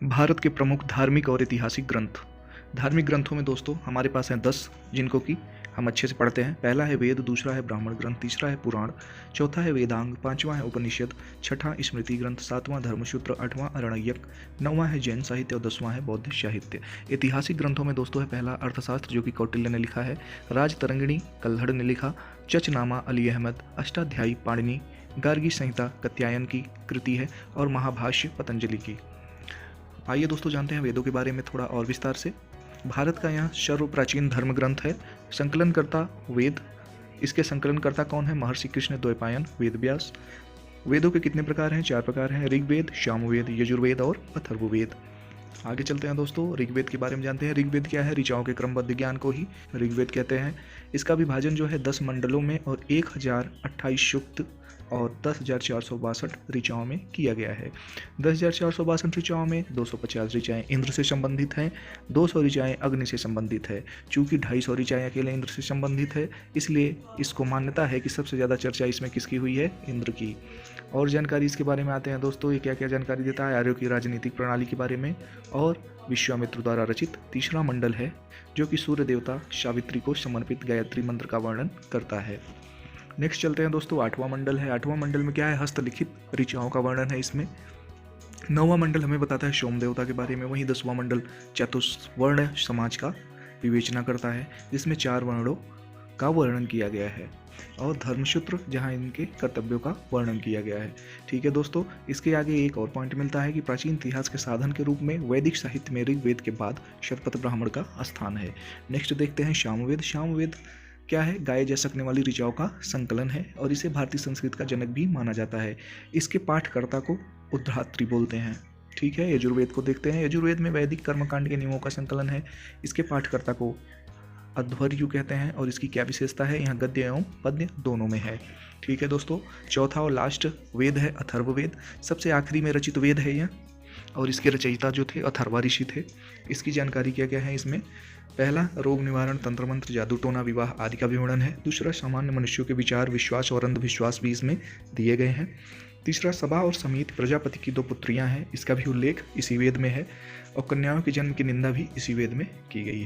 भारत के प्रमुख धार्मिक और ऐतिहासिक ग्रंथ। धार्मिक ग्रंथों में दोस्तों हमारे पास हैं 10, जिनको कि हम अच्छे से पढ़ते हैं। पहला है वेद, दूसरा है ब्राह्मण ग्रंथ, तीसरा है पुराण, चौथा है वेदांग, पांचवा है उपनिषद, छठा स्मृति ग्रंथ, सातवां धर्मसूत्र, आठवां अरण्यक, नौवां है जैन साहित्य और 10वां है बौद्ध साहित्य। ऐतिहासिक ग्रंथों में दोस्तों है पहला अर्थशास्त्र, जो कि कौटिल्य ने लिखा है, राजतरंगिणी कल्हड़ ने लिखा, चचनामा अली अहमद, अष्टाध्यायी पाणिनि, गार्गी संहिता कात्यायन की कृति है और महाभाष्य पतंजलि की। आइए दोस्तों जानते हैं वेदों के बारे में थोड़ा और विस्तार से। भारत का यह सर्व प्राचीन धर्म ग्रंथ है। संकलनकर्ता वेद। इसके संकलनकर्ता कौन है? महर्षि कृष्ण द्वैपायन वेदव्यास। वेदों के कितने प्रकार हैं? 4 प्रकार हैं, ऋग्वेद, सामवेद, यजुर्वेद और अथर्ववेद। आगे चलते हैं दोस्तों, ऋग्वेद के बारे में जानते हैं। ऋग्वेद क्या है? ऋचाओं के क्रमबद्ध ज्ञान को ही ऋग्वेद कहते हैं। इसका विभाजन जो है 10 मंडलों में और 1028 सूक्त और 10,462 ऋचाओं में किया गया है। 10,462 ऋचाओं में 250 ऋचाएँ इंद्र से संबंधित हैं, 200 ऋचाएँ अग्नि से संबंधित है। चूँकि 250 ऋचाएँ अकेले इंद्र से संबंधित है, इसलिए इसको मान्यता है कि सबसे ज़्यादा चर्चा इसमें किसकी हुई है? इंद्र की। और जानकारी इसके बारे में आते हैं दोस्तों, ये क्या क्या जानकारी देता है? आर्यों की राजनीतिक प्रणाली के बारे में और विश्वामित्र द्वारा रचित तीसरा मंडल है, जो कि सूर्य देवता सावित्री को समर्पित गायत्री मंत्र का वर्णन करता है। नेक्स्ट चलते हैं दोस्तों, 8वां मंडल है। 8वां मंडल में क्या है? हस्तलिखित ऋचाओं का वर्णन है इसमें। 9वां मंडल हमें बताता है सोम देवता के बारे में। वहीं 10वां मंडल चतुष्वर्ण समाज का विवेचना करता है, जिसमें 4 वर्णों का वर्णन किया गया है, और धर्मसूत्र जहां इनके कर्तव्यों का वर्णन किया गया है। ठीक है दोस्तों, इसके आगे एक और पॉइंट मिलता है कि प्राचीन इतिहास के साधन के रूप में वैदिक साहित्य में ऋग्वेद के बाद शतपथ ब्राह्मण का स्थान है। नेक्स्ट देखते हैं सामवेद। सामवेद क्या है? गाए जा सकने वाली ऋचाओं का संकलन है और इसे भारतीय संस्कृत का जनक भी माना जाता है। इसके पाठकर्ता को उद्धात्री बोलते हैं। ठीक है, यजुर्वेद को देखते हैं। यजुर्वेद में वैदिक कर्मकांड के नियमों का संकलन है। इसके पाठकर्ता को अध्वर्यु कहते हैं और इसकी क्या विशेषता है? यहाँ गद्य एवं पद्य दोनों में है। ठीक है दोस्तों, चौथा और लास्ट वेद है अथर्ववेद। सबसे आखिरी में रचित वेद है यह, और इसके रचयिता जो थे अथर्वा ऋषि थे। इसकी जानकारी क्या क्या है इसमें? पहला, रोग निवारण, तंत्र मंत्र, जादू टोना, विवाह आदि का विवरण है। दूसरा, सामान्य मनुष्यों के विचार, विश्वास और अंधविश्वास भी इसमें दिए गए हैं। तीसरा, सभा और समिति, प्रजापति की 2 पुत्रियां हैं, इसका भी उल्लेख इसी वेद में है। और कन्याओं के जन्म की निंदा भी इसी वेद में की गई है।